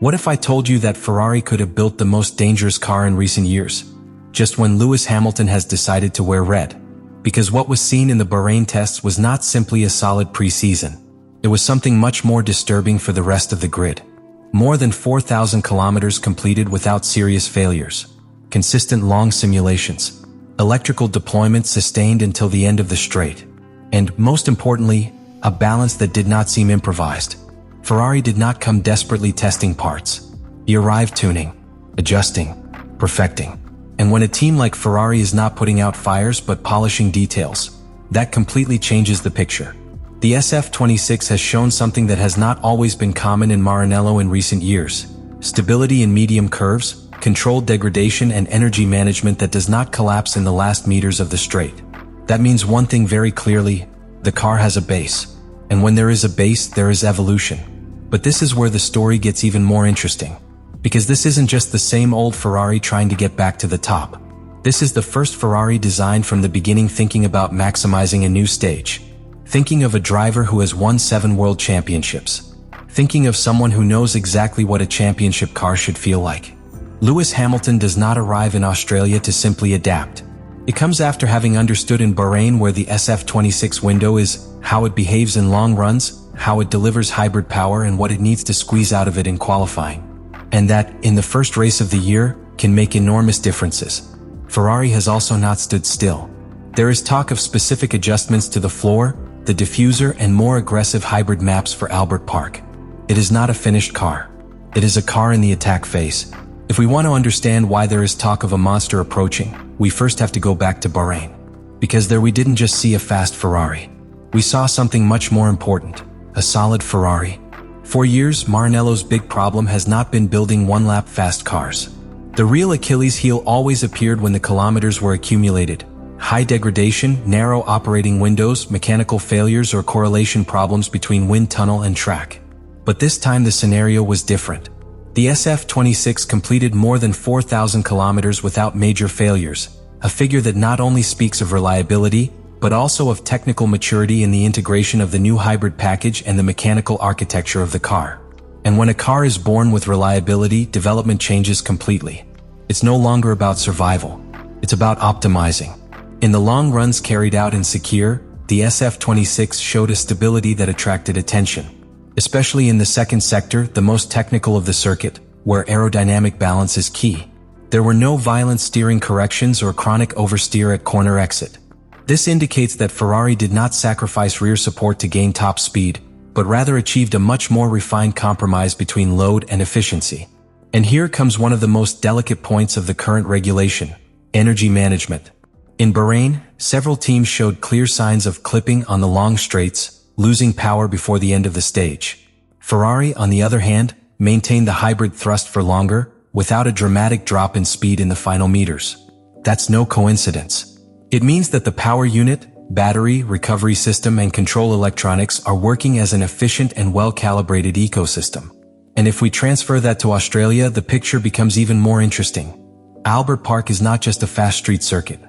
What if I told you that Ferrari could have built the most dangerous car in recent years, just when Lewis Hamilton has decided to wear red? Because what was seen in the Bahrain tests was not simply a solid pre-season. It was something much more disturbing for the rest of the grid. More than 4,000 kilometers completed without serious failures. Consistent long simulations. Electrical deployment sustained until the end of the straight. And, most importantly, a balance that did not seem improvised. Ferrari did not come desperately testing parts. He arrived tuning, adjusting, perfecting. And when a team like Ferrari is not putting out fires but polishing details, that completely changes the picture. The SF-26 has shown something that has not always been common in Maranello in recent years. Stability in medium curves, controlled degradation and energy management that does not collapse in the last meters of the straight. That means one thing very clearly: the car has a base. And when there is a base, there is evolution. But this is where the story gets even more interesting. Because this isn't just the same old Ferrari trying to get back to the top. This is the first Ferrari designed from the beginning, thinking about maximizing a new stage. Thinking of a driver who has won 7 world championships. Thinking of someone who knows exactly what a championship car should feel like. Lewis Hamilton does not arrive in Australia to simply adapt. It comes after having understood in Bahrain where the SF-26 window is, how it behaves in long runs, how it delivers hybrid power, and what it needs to squeeze out of it in qualifying. And that, in the first race of the year, can make enormous differences. Ferrari has also not stood still. There is talk of specific adjustments to the floor, the diffuser, and more aggressive hybrid maps for Albert Park. It is not a finished car. It is a car in the attack phase. If we want to understand why there is talk of a monster approaching, we first have to go back to Bahrain. Because there we didn't just see a fast Ferrari. We saw something much more important, a solid Ferrari. For years, Maranello's big problem has not been building one-lap fast cars. The real Achilles heel always appeared when the kilometers were accumulated. High degradation, narrow operating windows, mechanical failures, or correlation problems between wind tunnel and track. But this time the scenario was different. The SF-26 completed more than 4,000 kilometers without major failures, a figure that not only speaks of reliability, but also of technical maturity in the integration of the new hybrid package and the mechanical architecture of the car. And when a car is born with reliability, development changes completely. It's no longer about survival. It's about optimizing. In the long runs carried out in Sakir, the SF-26 showed a stability that attracted attention. Especially in the second sector, the most technical of the circuit, where aerodynamic balance is key. There were no violent steering corrections or chronic oversteer at corner exit. This indicates that Ferrari did not sacrifice rear support to gain top speed, but rather achieved a much more refined compromise between load and efficiency. And here comes one of the most delicate points of the current regulation: energy management. In Bahrain, several teams showed clear signs of clipping on the long straights, losing power before the end of the stage. Ferrari, on the other hand, maintained the hybrid thrust for longer, without a dramatic drop in speed in the final meters. That's no coincidence. It means that the power unit, battery, recovery system, and control electronics are working as an efficient and well-calibrated ecosystem. And if we transfer that to Australia, the picture becomes even more interesting. Albert Park is not just a fast street circuit.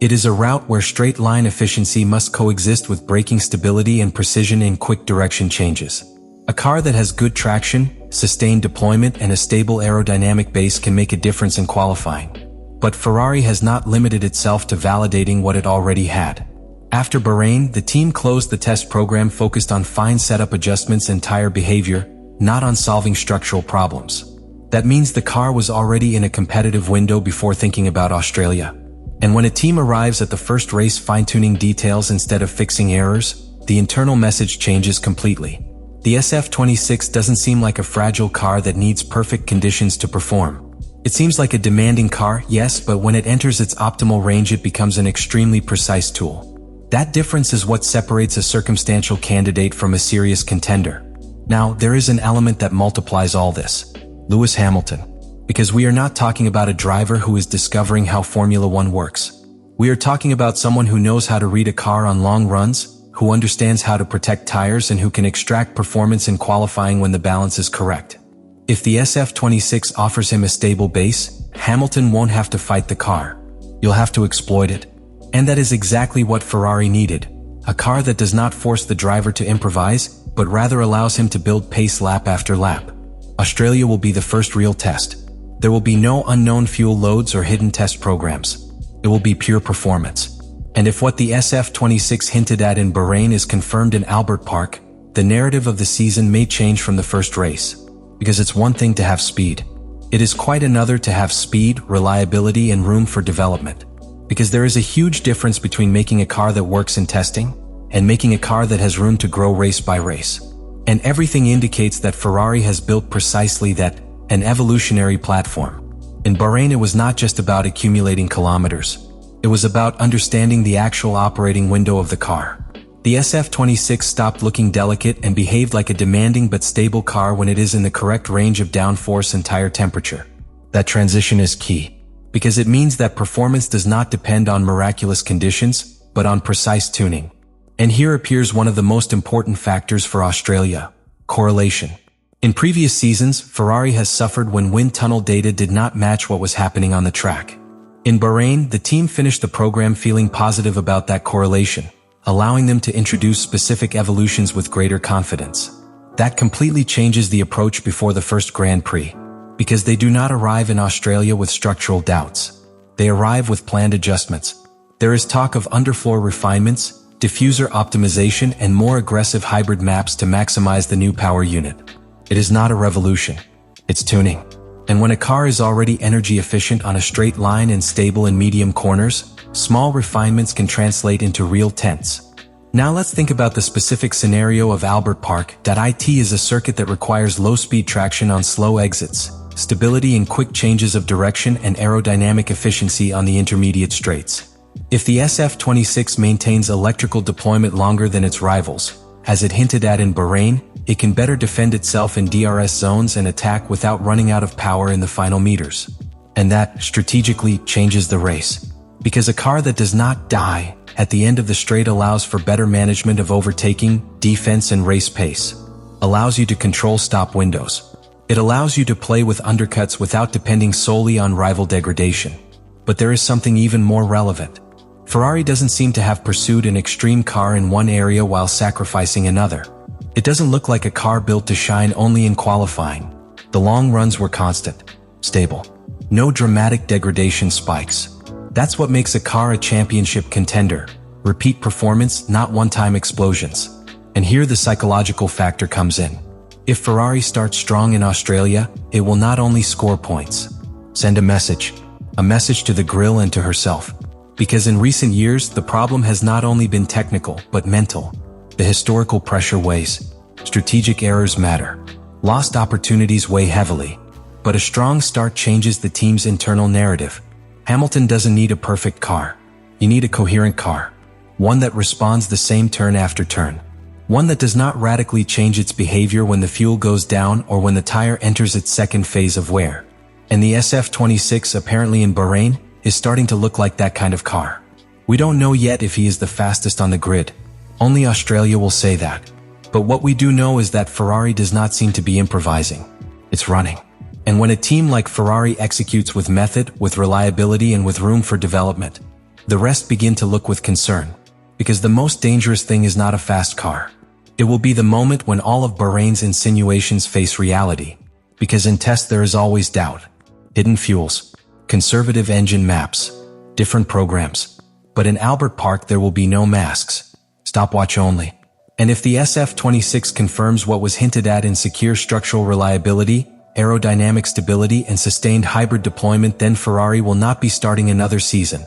It is a route where straight-line efficiency must coexist with braking stability and precision in quick direction changes. A car that has good traction, sustained deployment, and a stable aerodynamic base can make a difference in qualifying. But Ferrari has not limited itself to validating what it already had. After Bahrain, the team closed the test program focused on fine setup adjustments and tire behavior, not on solving structural problems. That means the car was already in a competitive window before thinking about Australia. And when a team arrives at the first race fine-tuning details instead of fixing errors, the internal message changes completely. The SF-26 doesn't seem like a fragile car that needs perfect conditions to perform. It seems like a demanding car, yes, but when it enters its optimal range it becomes an extremely precise tool. That difference is what separates a circumstantial candidate from a serious contender. Now, there is an element that multiplies all this: Lewis Hamilton. Because we are not talking about a driver who is discovering how Formula One works. We are talking about someone who knows how to read a car on long runs, who understands how to protect tires, and who can extract performance in qualifying when the balance is correct. If the SF-26 offers him a stable base, Hamilton won't have to fight the car. You'll have to exploit it. And that is exactly what Ferrari needed. A car that does not force the driver to improvise, but rather allows him to build pace lap after lap. Australia will be the first real test. There will be no unknown fuel loads or hidden test programs. It will be pure performance. And if what the SF-26 hinted at in Bahrain is confirmed in Albert Park, the narrative of the season may change from the first race. Because it's one thing to have speed. It is quite another to have speed, reliability, and room for development. Because there is a huge difference between making a car that works in testing and making a car that has room to grow race by race. And everything indicates that Ferrari has built precisely that, an evolutionary platform. In Bahrain, it was not just about accumulating kilometers. It was about understanding the actual operating window of the car. The SF-26 stopped looking delicate and behaved like a demanding but stable car when it is in the correct range of downforce and tire temperature. That transition is key, because it means that performance does not depend on miraculous conditions, but on precise tuning. And here appears one of the most important factors for Australia: correlation. In previous seasons, Ferrari has suffered when wind tunnel data did not match what was happening on the track. In Bahrain, the team finished the program feeling positive about that correlation, allowing them to introduce specific evolutions with greater confidence. That completely changes the approach before the first Grand Prix, because they do not arrive in Australia with structural doubts. They arrive with planned adjustments. There is talk of underfloor refinements, diffuser optimization, and more aggressive hybrid maps to maximize the new power unit. It is not a revolution, it's tuning. And when a car is already energy efficient on a straight line and stable in medium corners, small refinements can translate into real tense. Now let's think about the specific scenario of Albert Park. It is a circuit that requires low-speed traction on slow exits, stability in quick changes of direction, and aerodynamic efficiency on the intermediate straights. If the SF-26 maintains electrical deployment longer than its rivals, as it hinted at in Bahrain, it can better defend itself in DRS zones and attack without running out of power in the final meters. And that, strategically, changes the race. Because a car that does not die at the end of the straight allows for better management of overtaking, defense, and race pace. Allows you to control stop windows. It allows you to play with undercuts without depending solely on rival degradation. But there is something even more relevant. Ferrari doesn't seem to have pursued an extreme car in one area while sacrificing another. It doesn't look like a car built to shine only in qualifying. The long runs were constant, stable. No dramatic degradation spikes. That's what makes a car a championship contender. Repeat performance, not one-time explosions. And here the psychological factor comes in. If Ferrari starts strong in Australia, it will not only score points. Send a message to the grille and to herself. Because in recent years, the problem has not only been technical, but mental. The historical pressure weighs. Strategic errors matter. Lost opportunities weigh heavily. But a strong start changes the team's internal narrative. Hamilton doesn't need a perfect car. You need a coherent car. One that responds the same turn after turn. One that does not radically change its behavior when the fuel goes down or when the tire enters its second phase of wear. And the SF-26, apparently in Bahrain, is starting to look like that kind of car. We don't know yet if he is the fastest on the grid. Only Australia will say that. But what we do know is that Ferrari does not seem to be improvising. It's running. And when a team like Ferrari executes with method, with reliability, and with room for development, the rest begin to look with concern. Because the most dangerous thing is not a fast car. It will be the moment when all of Bahrain's insinuations face reality. Because in tests there is always doubt. Hidden fuels. Conservative engine maps. Different programs. But in Albert Park there will be no masks. Stopwatch only. And if the SF-26 confirms what was hinted at in secure structural reliability, aerodynamic stability, and sustained hybrid deployment, then Ferrari will not be starting another season.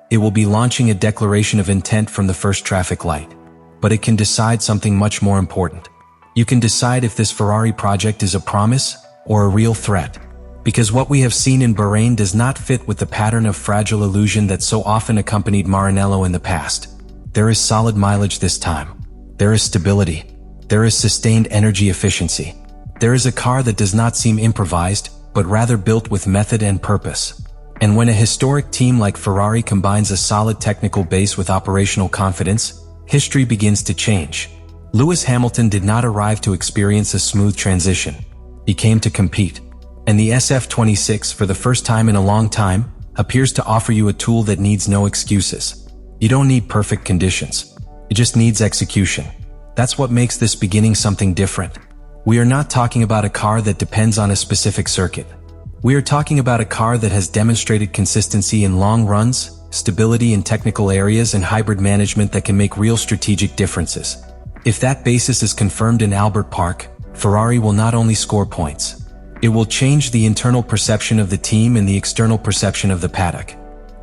It will be launching a declaration of intent from the first traffic light. But it can decide something much more important. You can decide if this Ferrari project is a promise or a real threat. Because what we have seen in Bahrain does not fit with the pattern of fragile illusion that so often accompanied Maranello in the past. There is solid mileage this time. There is stability. There is sustained energy efficiency. There is a car that does not seem improvised, but rather built with method and purpose. And when a historic team like Ferrari combines a solid technical base with operational confidence, history begins to change. Lewis Hamilton did not arrive to experience a smooth transition. He came to compete. And the SF-26, for the first time in a long time, appears to offer you a tool that needs no excuses. You don't need perfect conditions. It just needs execution. That's what makes this beginning something different. We are not talking about a car that depends on a specific circuit. We are talking about a car that has demonstrated consistency in long runs, stability in technical areas, and hybrid management that can make real strategic differences. If that basis is confirmed in Albert Park, Ferrari will not only score points. It will change the internal perception of the team and the external perception of the paddock.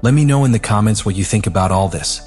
Let me know in the comments what you think about all this.